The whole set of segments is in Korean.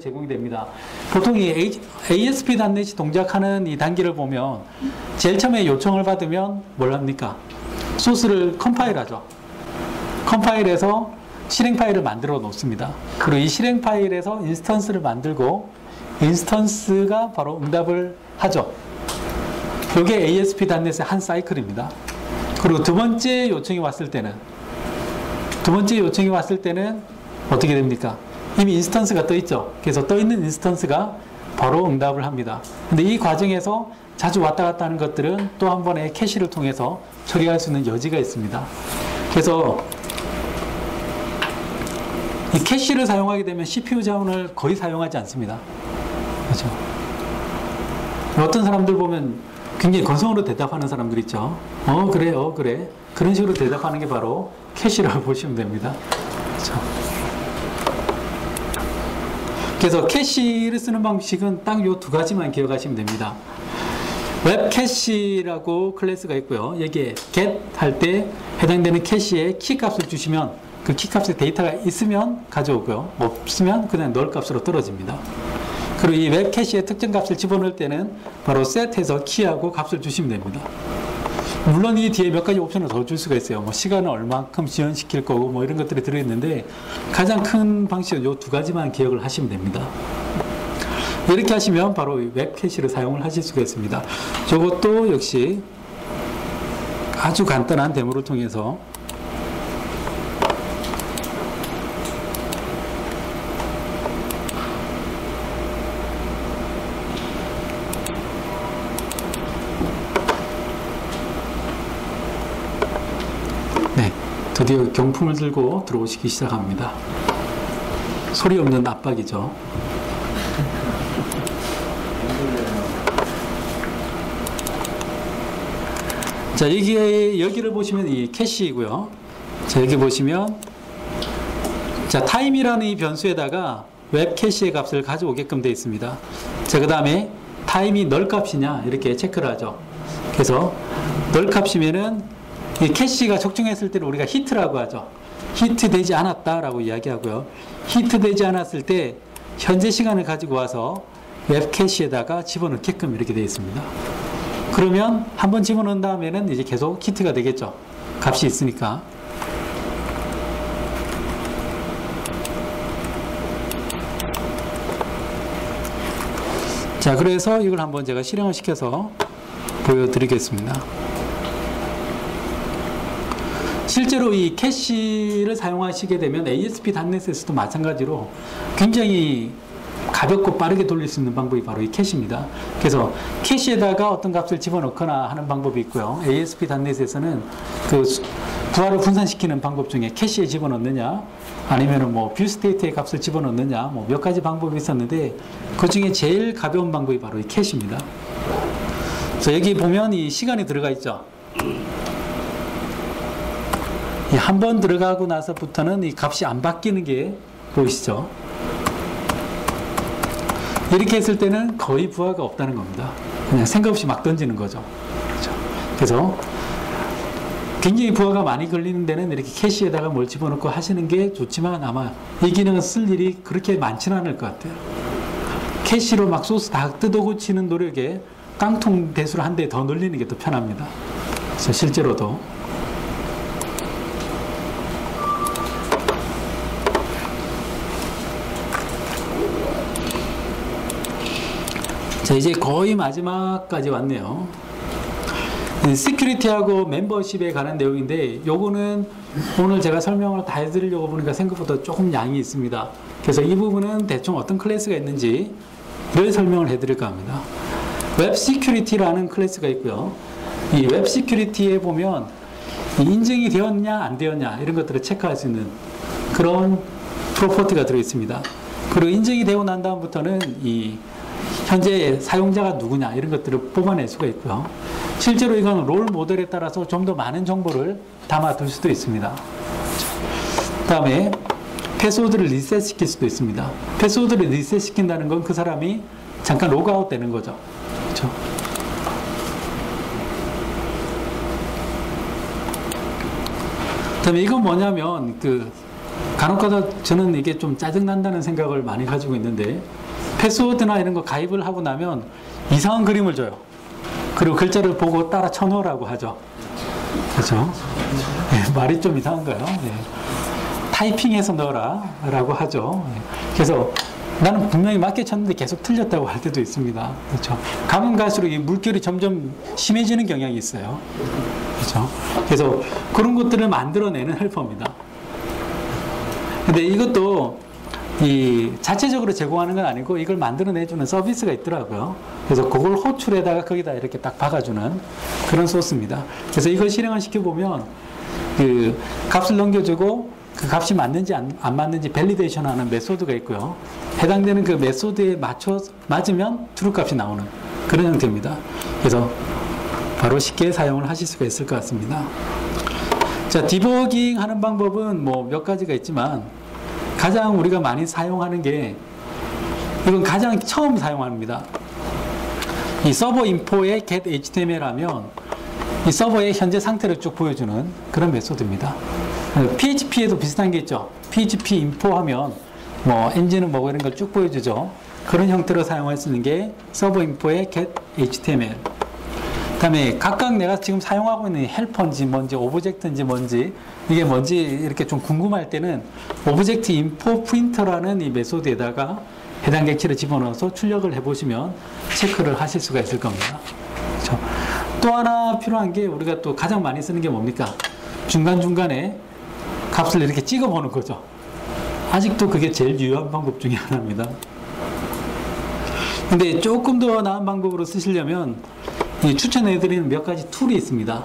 제공이 됩니다. 보통 이 ASP.NET이 동작하는 이 단계를 보면 제일 처음에 요청을 받으면 뭘 합니까? 소스를 컴파일하죠. 컴파일해서 실행 파일을 만들어 놓습니다. 그리고 이 실행 파일에서 인스턴스를 만들고 인스턴스가 바로 응답을 하죠. 이게 ASP.NET의 한 사이클입니다. 그리고 두 번째 요청이 왔을 때는 어떻게 됩니까? 이미 인스턴스가 떠 있죠. 그래서 떠 있는 인스턴스가 바로 응답을 합니다. 근데 이 과정에서 자주 왔다 갔다 하는 것들은 또 한 번의 캐시를 통해서 처리할 수 있는 여지가 있습니다. 그래서 이 캐시를 사용하게 되면 CPU 자원을 거의 사용하지 않습니다. 그렇죠? 어떤 사람들 보면 굉장히 건성으로 대답하는 사람들 있죠. 그래, 그래. 그런 식으로 대답하는 게 바로 캐시라고 보시면 됩니다. 그렇죠? 그래서 캐시를 쓰는 방식은 딱 요 두 가지만 기억하시면 됩니다. 웹 캐시라고 클래스가 있고요. 여기에 get 할 때 해당되는 캐시에 키 값을 주시면 그 키 값에 데이터가 있으면 가져오고요. 없으면 그냥 null 값으로 떨어집니다. 그리고 이 웹 캐시에 특정 값을 집어넣을 때는 바로 set해서 키하고 값을 주시면 됩니다. 물론 이 뒤에 몇 가지 옵션을 더 줄 수가 있어요. 뭐 시간을 얼마큼 지연시킬 거고 뭐 이런 것들이 들어있는데 가장 큰 방식은 이 두 가지만 기억을 하시면 됩니다. 이렇게 하시면 바로 웹 캐시를 사용을 하실 수가 있습니다. 저것도 역시 아주 간단한 데모를 통해서 드디어 경품을 들고 들어오시기 시작합니다. 소리 없는 압박이죠. 자, 여기를 보시면 이 캐시이고요. 자, 여기 보시면 자, 타임이라는 이 변수에다가 웹 캐시의 값을 가져오게끔 되어 있습니다. 자, 그 다음에 타임이 null 값이냐 이렇게 체크를 하죠. 그래서 null 값이면은 이 캐시가 적중했을 때를 우리가 히트라고 하죠. 히트 되지 않았다라고 이야기하고요. 히트 되지 않았을 때 현재 시간을 가지고 와서 웹 캐시에다가 집어넣게끔 이렇게 되어 있습니다. 그러면 한번 집어넣은 다음에는 이제 계속 히트가 되겠죠. 값이 있으니까. 자, 그래서 이걸 한번 제가 실행을 시켜서 보여드리겠습니다. 실제로 이 캐시를 사용하시게 되면 ASP.NET에서도 마찬가지로 굉장히 가볍고 빠르게 돌릴 수 있는 방법이 바로 이 캐시입니다. 그래서 캐시에다가 어떤 값을 집어넣거나 하는 방법이 있고요. ASP.NET에서는 그 부하를 분산시키는 방법 중에 캐시에 집어넣느냐, 아니면 뭐 뷰 스테이트의 값을 집어넣느냐, 뭐 몇 가지 방법이 있었는데 그 중에 제일 가벼운 방법이 바로 이 캐시입니다. 그래서 여기 보면 이 시간이 들어가 있죠. 한 번 들어가고 나서부터는 이 값이 안 바뀌는 게 보이시죠? 이렇게 했을 때는 거의 부하가 없다는 겁니다. 그냥 생각 없이 막 던지는 거죠. 그렇죠? 그래서 굉장히 부하가 많이 걸리는 데는 이렇게 캐시에다가 뭘 집어넣고 하시는 게 좋지만 아마 이 기능을 쓸 일이 그렇게 많지는 않을 것 같아요. 캐시로 막 소스 다 뜯어고치는 노력에 깡통 대수를 한 대 더 늘리는 게 더 편합니다. 그래서 실제로도 자, 이제 거의 마지막까지 왔네요. 시큐리티하고 멤버십에 관한 내용인데 요거는 오늘 제가 설명을 다 해드리려고 보니까 생각보다 조금 양이 있습니다. 그래서 이 부분은 대충 어떤 클래스가 있는지를 설명을 해드릴까 합니다. 웹 시큐리티라는 클래스가 있고요. 이 웹 시큐리티에 보면 인증이 되었냐 안 되었냐 이런 것들을 체크할 수 있는 그런 프로퍼티가 들어있습니다. 그리고 인증이 되고 난 다음부터는 이 현재 사용자가 누구냐 이런 것들을 뽑아낼 수가 있고요. 실제로 이건 롤 모델에 따라서 좀 더 많은 정보를 담아둘 수도 있습니다. 그 다음에 패스워드를 리셋시킬 수도 있습니다. 패스워드를 리셋시킨다는 건 그 사람이 잠깐 로그아웃 되는 거죠. 그렇죠? 그 다음에 이건 뭐냐면 그 간혹가다 저는 이게 좀 짜증난다는 생각을 많이 가지고 있는데, 패스워드나 이런 거 가입을 하고 나면 이상한 그림을 줘요. 그리고 글자를 보고 따라 쳐넣으라고 하죠. 그렇죠? 네, 말이 좀 이상한가요? 네. 타이핑해서 넣어라 라고 하죠. 네. 그래서 나는 분명히 맞게 쳤는데 계속 틀렸다고 할 때도 있습니다. 그렇죠? 가면 갈수록 이 물결이 점점 심해지는 경향이 있어요. 그렇죠? 그래서 그런 것들을 만들어내는 헬퍼입니다. 근데 이것도 이 자체적으로 제공하는 건 아니고 이걸 만들어내주는 서비스가 있더라고요. 그래서 그걸 호출에다가 거기다 이렇게 딱 박아주는 그런 소스입니다. 그래서 이걸 실행을 시켜보면 그 값을 넘겨주고 그 값이 맞는지 안 맞는지 밸리데이션 하는 메소드가 있고요. 해당되는 그 메소드에 맞으면 트루 값이 나오는 그런 형태입니다. 그래서 바로 쉽게 사용을 하실 수가 있을 것 같습니다. 자, 디버깅 하는 방법은 뭐 몇 가지가 있지만 가장 우리가 많이 사용하는 게 이건 가장 처음 사용합니다. 이 서버 인포에 get HTML 하면 이 서버의 현재 상태를 쭉 보여주는 그런 메소드입니다. PHP에도 비슷한 게 있죠. PHP 인포 하면 뭐 엔진은 뭐고 이런 걸 쭉 보여주죠. 그런 형태로 사용할 수 있는 게 서버 인포에 get HTML. 그다음에 각각 내가 지금 사용하고 있는 헬퍼인지 뭔지 오브젝트인지 뭔지 이게 뭔지 이렇게 좀 궁금할 때는 오브젝트 인포 프린터라는 이 메소드에다가 해당 객체를 집어넣어서 출력을 해보시면 체크를 하실 수가 있을 겁니다. 그렇죠? 또 하나 필요한 게 우리가 또 가장 많이 쓰는 게 뭡니까? 중간중간에 값을 이렇게 찍어보는 거죠. 아직도 그게 제일 유효한 방법 중에 하나입니다. 근데 조금 더 나은 방법으로 쓰시려면 추천해드리는 몇 가지 툴이 있습니다.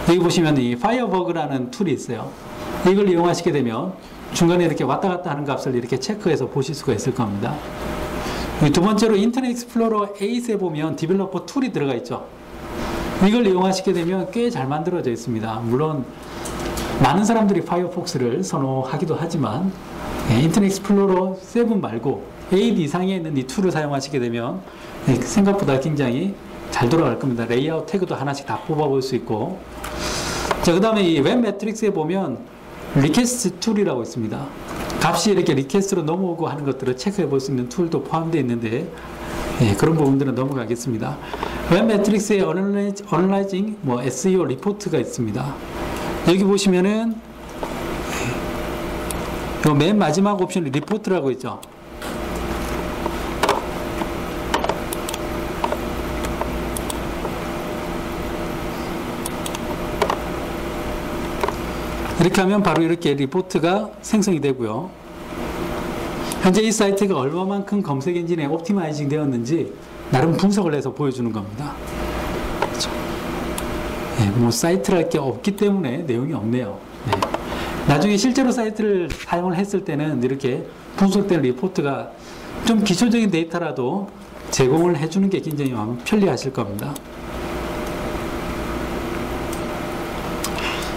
여기 보시면 이 파이어버그라는 툴이 있어요. 이걸 이용하시게 되면 중간에 이렇게 왔다 갔다 하는 값을 이렇게 체크해서 보실 수가 있을 겁니다. 두 번째로 인터넷 익스플로러 8에 보면 디벨로퍼 툴이 들어가 있죠. 이걸 이용하시게 되면 꽤 잘 만들어져 있습니다. 물론 많은 사람들이 파이어폭스를 선호하기도 하지만 인터넷 익스플로러 7 말고 8 이상에 있는 이 툴을 사용하시게 되면 생각보다 굉장히 잘 돌아갈 겁니다. 레이아웃 태그도 하나씩 다 뽑아볼 수 있고. 자, 그 다음에 이 웹 매트릭스에 보면 리퀘스트 툴이라고 있습니다. 값이 이렇게 리퀘스트로 넘어오고 하는 것들을 체크해 볼 수 있는 툴도 포함되어 있는데 그런 부분들은 넘어가겠습니다. 웹 매트릭스에 어널라이징 SEO 리포트가 있습니다. 여기 보시면은 맨 마지막 옵션이 리포트라고 있죠. 이렇게 하면 바로 이렇게 리포트가 생성이 되고요. 현재 이 사이트가 얼마만큼 검색 엔진에 옵티마이징 되었는지 나름 분석을 해서 보여주는 겁니다. 그렇죠? 뭐 사이트랄 게 없기 때문에 내용이 없네요. 나중에 실제로 사이트를 사용을 했을 때는 이렇게 분석된 리포트가 좀 기초적인 데이터라도 제공을 해주는 게 굉장히 편리하실 겁니다.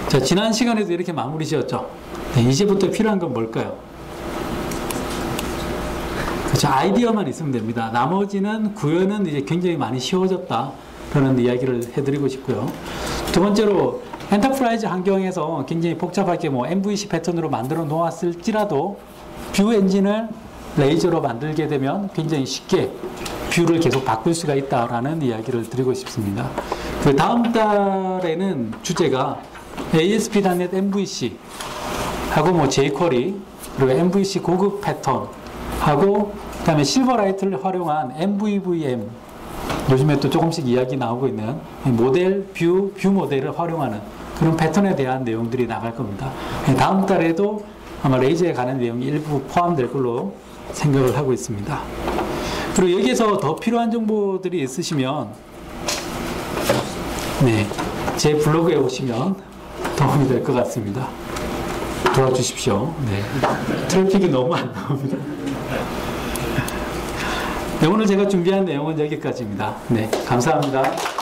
자, 지난 시간에도 이렇게 마무리 지었죠. 이제부터 필요한 건 뭘까요? 그렇죠. 아이디어만 있으면 됩니다. 나머지는 구현은 이제 굉장히 많이 쉬워졌다. 그런 이야기를 해드리고 싶고요. 두 번째로, 엔터프라이즈 환경에서 굉장히 복잡하게 MVC 패턴으로 만들어 놓았을지라도 뷰 엔진을 레이저로 만들게 되면 굉장히 쉽게 뷰를 계속 바꿀 수가 있다라는 이야기를 드리고 싶습니다. 그 다음 달에는 주제가 ASP.NET MVC 하고 jQuery 그리고 MVC 고급 패턴 하고 그다음에 실버라이트를 활용한 MVVM 요즘에 또 조금씩 이야기 나오고 있는 모델 뷰 모델을 활용하는 그런 패턴에 대한 내용들이 나갈 겁니다. 다음 달에도 아마 레이저에 관한 내용이 일부 포함될 걸로 생각을 하고 있습니다. 그리고 여기에서 더 필요한 정보들이 있으시면 제 블로그에 오시면 도움이 될 것 같습니다. 도와주십시오. 트래픽이 너무 안 나옵니다. 오늘 제가 준비한 내용은 여기까지입니다. 감사합니다.